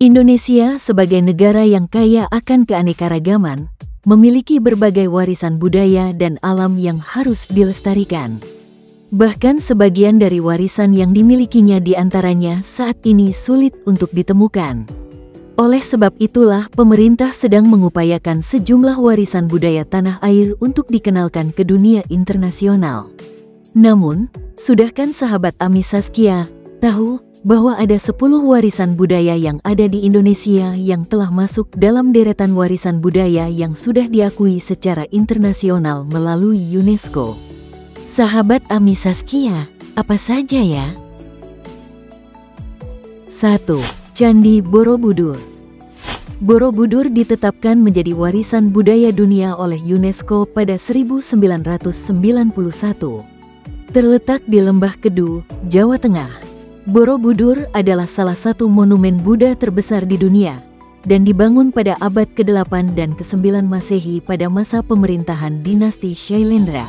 Indonesia sebagai negara yang kaya akan keanekaragaman, memiliki berbagai warisan budaya dan alam yang harus dilestarikan. Bahkan sebagian dari warisan yang dimilikinya diantaranya saat ini sulit untuk ditemukan. Oleh sebab itulah pemerintah sedang mengupayakan sejumlah warisan budaya tanah air untuk dikenalkan ke dunia internasional. Namun, sudahkan sahabat Ami Saskia tahu bahwa ada 10 warisan budaya yang ada di Indonesia yang telah masuk dalam deretan warisan budaya yang sudah diakui secara internasional melalui UNESCO. Sahabat Ami Saskia, apa saja ya? 1. Candi Borobudur. Borobudur ditetapkan menjadi warisan budaya dunia oleh UNESCO pada 1991. Terletak di Lembah Kedu, Jawa Tengah. Borobudur adalah salah satu monumen Buddha terbesar di dunia dan dibangun pada abad ke-8 dan ke-9 Masehi pada masa pemerintahan dinasti Shailendra.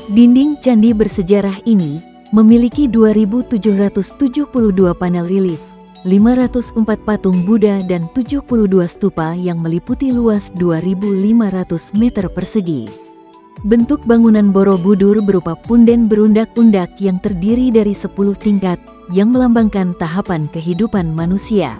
Dinding candi bersejarah ini memiliki 2.772 panel relief, 504 patung Buddha dan 72 stupa yang meliputi luas 2.500 meter persegi. Bentuk bangunan Borobudur berupa punden berundak-undak yang terdiri dari 10 tingkat yang melambangkan tahapan kehidupan manusia.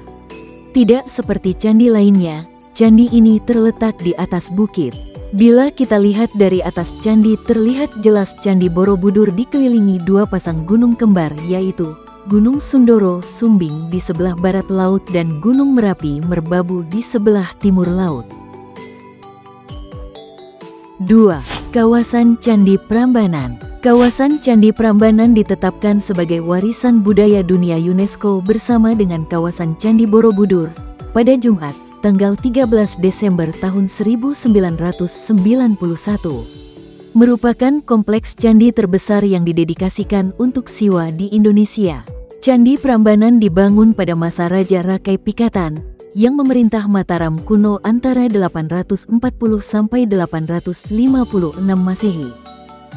Tidak seperti candi lainnya, candi ini terletak di atas bukit. Bila kita lihat dari atas candi, terlihat jelas Candi Borobudur dikelilingi 2 pasang gunung kembar, yaitu Gunung Sundoro Sumbing di sebelah barat laut dan Gunung Merapi Merbabu di sebelah timur laut. 2. Kawasan Candi Prambanan. Kawasan Candi Prambanan ditetapkan sebagai warisan budaya dunia UNESCO bersama dengan kawasan Candi Borobudur pada Jumat, tanggal 13 Desember tahun 1991. Merupakan kompleks candi terbesar yang didedikasikan untuk Siwa di Indonesia. Candi Prambanan dibangun pada masa Raja Rakai Pikatan yang memerintah Mataram kuno antara 840 sampai 856 Masehi.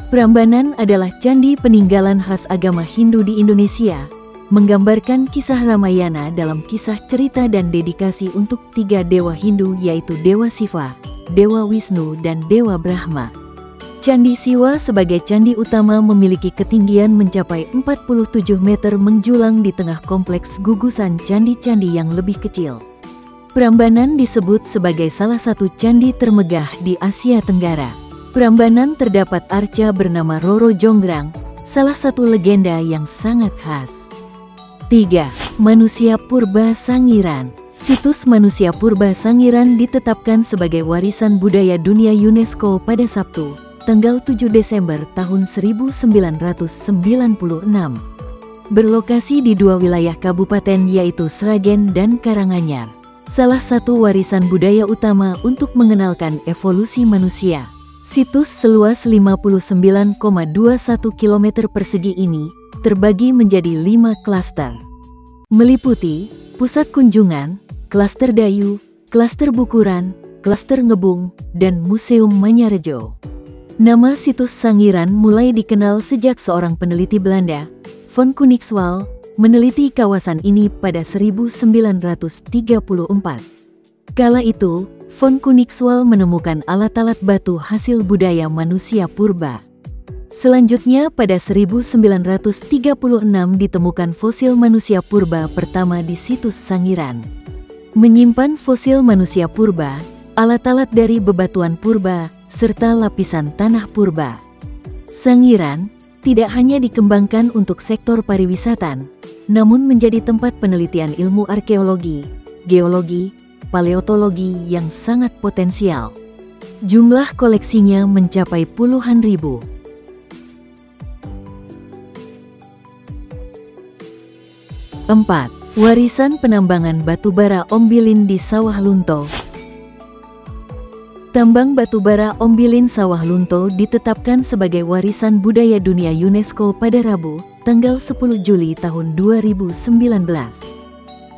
Prambanan adalah candi peninggalan khas agama Hindu di Indonesia, menggambarkan kisah Ramayana dalam kisah cerita dan dedikasi untuk 3 dewa Hindu, yaitu Dewa Siva, Dewa Wisnu dan Dewa Brahma. Candi Siwa sebagai candi utama memiliki ketinggian mencapai 47 meter menjulang di tengah kompleks gugusan candi-candi yang lebih kecil. Prambanan disebut sebagai salah satu candi termegah di Asia Tenggara. Prambanan terdapat arca bernama Roro Jonggrang, salah satu legenda yang sangat khas. 3. Manusia Purba Sangiran. Situs Manusia Purba Sangiran ditetapkan sebagai warisan budaya dunia UNESCO pada Sabtu, tanggal 7 Desember tahun 1996. Berlokasi di 2 wilayah kabupaten, yaitu Sragen dan Karanganyar. Salah satu warisan budaya utama untuk mengenalkan evolusi manusia. Situs seluas 59,21 km persegi ini terbagi menjadi 5 klaster. Meliputi pusat kunjungan, klaster Dayu, klaster Bukuran, klaster Ngebung, dan Museum Manyarejo. Nama situs Sangiran mulai dikenal sejak seorang peneliti Belanda, Von Koenigswald, meneliti kawasan ini pada 1934. Kala itu, Von Koenigswald menemukan alat-alat batu hasil budaya manusia purba. Selanjutnya pada 1936 ditemukan fosil manusia purba pertama di situs Sangiran. Menyimpan fosil manusia purba, alat-alat dari bebatuan purba, serta lapisan tanah purba. Sangiran tidak hanya dikembangkan untuk sektor pariwisata, namun menjadi tempat penelitian ilmu arkeologi, geologi, paleontologi yang sangat potensial. Jumlah koleksinya mencapai puluhan ribu. 4. Warisan penambangan batubara Ombilin di Sawah Lunto. Tambang batubara Ombilin Sawah Lunto ditetapkan sebagai warisan budaya dunia UNESCO pada Rabu, tanggal 10 Juli tahun 2019.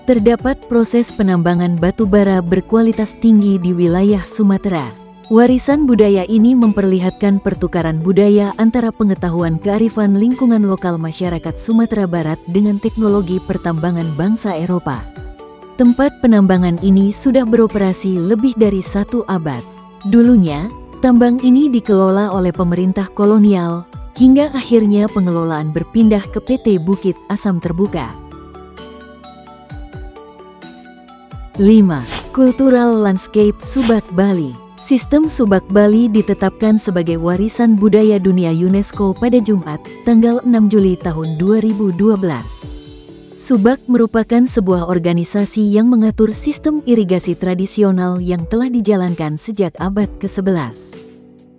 Terdapat proses penambangan batubara berkualitas tinggi di wilayah Sumatera. Warisan budaya ini memperlihatkan pertukaran budaya antara pengetahuan kearifan lingkungan lokal masyarakat Sumatera Barat dengan teknologi pertambangan bangsa Eropa. Tempat penambangan ini sudah beroperasi lebih dari 1 abad. Dulunya, tambang ini dikelola oleh pemerintah kolonial, hingga akhirnya pengelolaan berpindah ke PT Bukit Asam Terbuka. 5. Cultural Landscape Subak Bali. Sistem Subak Bali ditetapkan sebagai warisan budaya dunia UNESCO pada Jumat, tanggal 6 Juli tahun 2012. Subak merupakan sebuah organisasi yang mengatur sistem irigasi tradisional yang telah dijalankan sejak abad ke-11.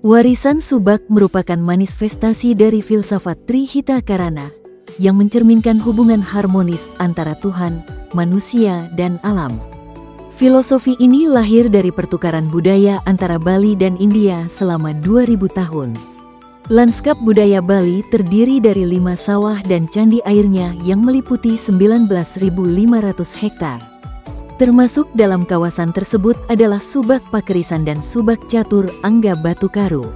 Warisan Subak merupakan manifestasi dari filsafat Trihita Karana yang mencerminkan hubungan harmonis antara Tuhan, manusia, dan alam. Filosofi ini lahir dari pertukaran budaya antara Bali dan India selama 2000 tahun. Lanskap budaya Bali terdiri dari 5 sawah dan candi airnya yang meliputi 19.500 hektar. Termasuk dalam kawasan tersebut adalah Subak Pakerisan dan Subak Catur Angga Batu Karu.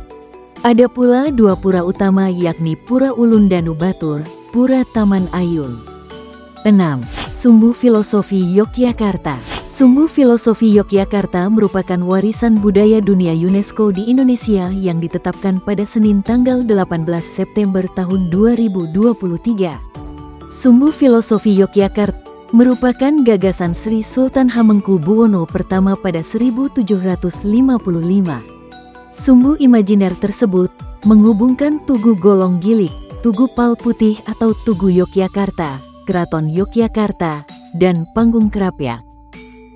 Ada pula 2 pura utama yakni Pura Ulun Danu Batur, Pura Taman Ayun. 6. Sumbu Filosofi Yogyakarta. Sumbu Filosofi Yogyakarta merupakan warisan budaya dunia UNESCO di Indonesia yang ditetapkan pada Senin tanggal 18 September tahun 2023. Sumbu Filosofi Yogyakarta merupakan gagasan Sri Sultan Hamengkubuwono pertama pada 1755. Sumbu imajiner tersebut menghubungkan Tugu Golong Gilik, Tugu Pal Putih atau Tugu Yogyakarta, Keraton Yogyakarta, dan Panggung Krapyak.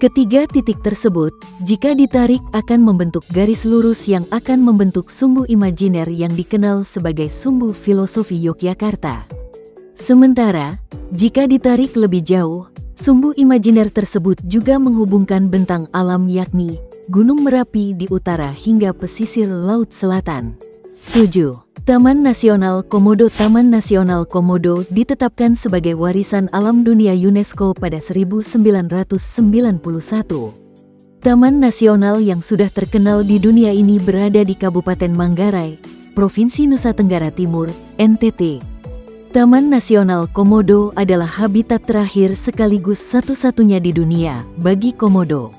Ketiga titik tersebut, jika ditarik akan membentuk garis lurus yang akan membentuk sumbu imajiner yang dikenal sebagai Sumbu Filosofi Yogyakarta. Sementara, jika ditarik lebih jauh, sumbu imajiner tersebut juga menghubungkan bentang alam yakni Gunung Merapi di utara hingga pesisir Laut Selatan. 7. Taman Nasional Komodo. Taman Nasional Komodo ditetapkan sebagai warisan alam dunia UNESCO pada 1991. Taman nasional yang sudah terkenal di dunia ini berada di Kabupaten Manggarai, Provinsi Nusa Tenggara Timur, NTT. Taman Nasional Komodo adalah habitat terakhir sekaligus satu-satunya di dunia bagi komodo.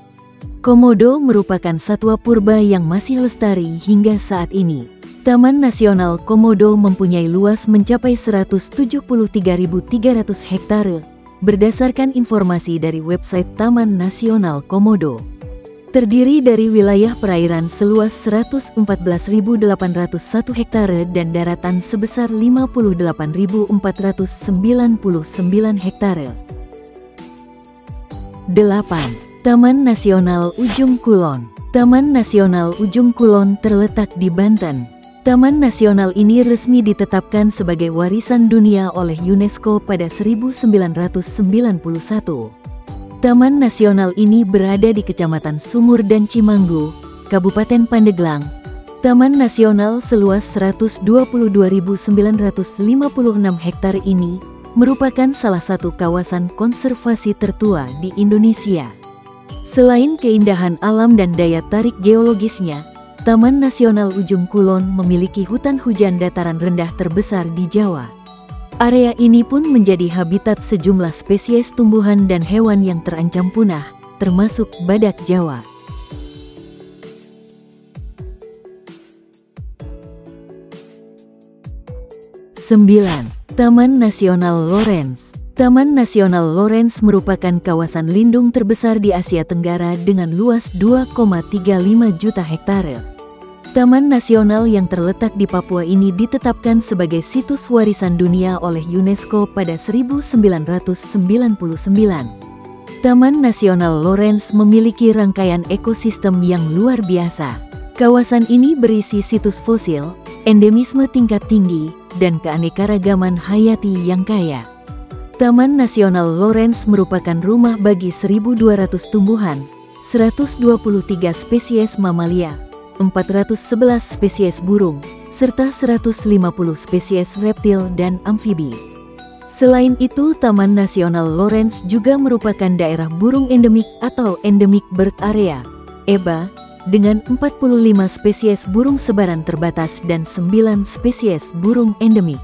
Komodo merupakan satwa purba yang masih lestari hingga saat ini. Taman Nasional Komodo mempunyai luas mencapai 173.300 hektare, berdasarkan informasi dari website Taman Nasional Komodo. Terdiri dari wilayah perairan seluas 114.801 hektare dan daratan sebesar 58.499 hektare. 8. Taman Nasional Ujung Kulon. Taman Nasional Ujung Kulon terletak di Banten. Taman nasional ini resmi ditetapkan sebagai warisan dunia oleh UNESCO pada 1991. Taman nasional ini berada di Kecamatan Sumur dan Cimanggu, Kabupaten Pandeglang. Taman nasional seluas 122.956 hektar ini merupakan salah satu kawasan konservasi tertua di Indonesia. Selain keindahan alam dan daya tarik geologisnya, Taman Nasional Ujung Kulon memiliki hutan hujan dataran rendah terbesar di Jawa. Area ini pun menjadi habitat sejumlah spesies tumbuhan dan hewan yang terancam punah, termasuk badak Jawa. Sembilan. Taman Nasional Lorentz. Taman Nasional Lorentz merupakan kawasan lindung terbesar di Asia Tenggara dengan luas 2,35 juta hektare. Taman nasional yang terletak di Papua ini ditetapkan sebagai situs warisan dunia oleh UNESCO pada 1999. Taman Nasional Lorentz memiliki rangkaian ekosistem yang luar biasa. Kawasan ini berisi situs fosil, endemisme tingkat tinggi, dan keanekaragaman hayati yang kaya. Taman Nasional Lorentz merupakan rumah bagi 1.200 tumbuhan, 123 spesies mamalia, 411 spesies burung, serta 150 spesies reptil dan amfibi. Selain itu, Taman Nasional Lorentz juga merupakan daerah burung endemik atau Endemic Bird Area, EBA, dengan 45 spesies burung sebaran terbatas dan 9 spesies burung endemik.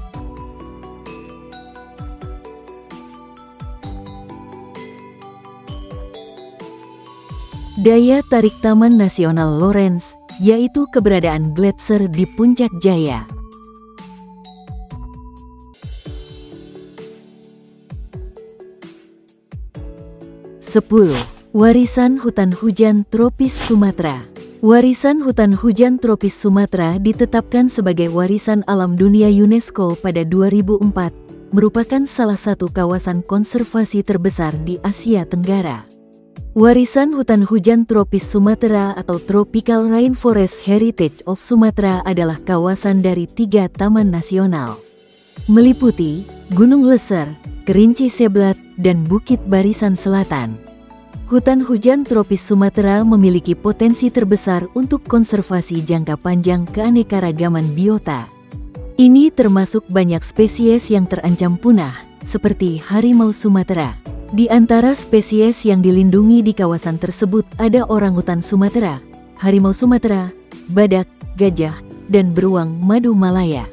Daya tarik Taman Nasional Lorentz, yaitu keberadaan gletser di Puncak Jaya. 10. Warisan hutan hujan tropis Sumatera. Warisan hutan hujan tropis Sumatera ditetapkan sebagai warisan alam dunia UNESCO pada 2004, merupakan salah satu kawasan konservasi terbesar di Asia Tenggara. Warisan hutan hujan tropis Sumatera atau Tropical Rainforest Heritage of Sumatra adalah kawasan dari 3 taman nasional, meliputi Gunung Leser, Kerinci Seblat, dan Bukit Barisan Selatan. Hutan hujan tropis Sumatera memiliki potensi terbesar untuk konservasi jangka panjang keanekaragaman biota. Ini termasuk banyak spesies yang terancam punah, seperti harimau Sumatera. Di antara spesies yang dilindungi di kawasan tersebut ada orangutan Sumatera, harimau Sumatera, badak, gajah, dan beruang madu Malaya.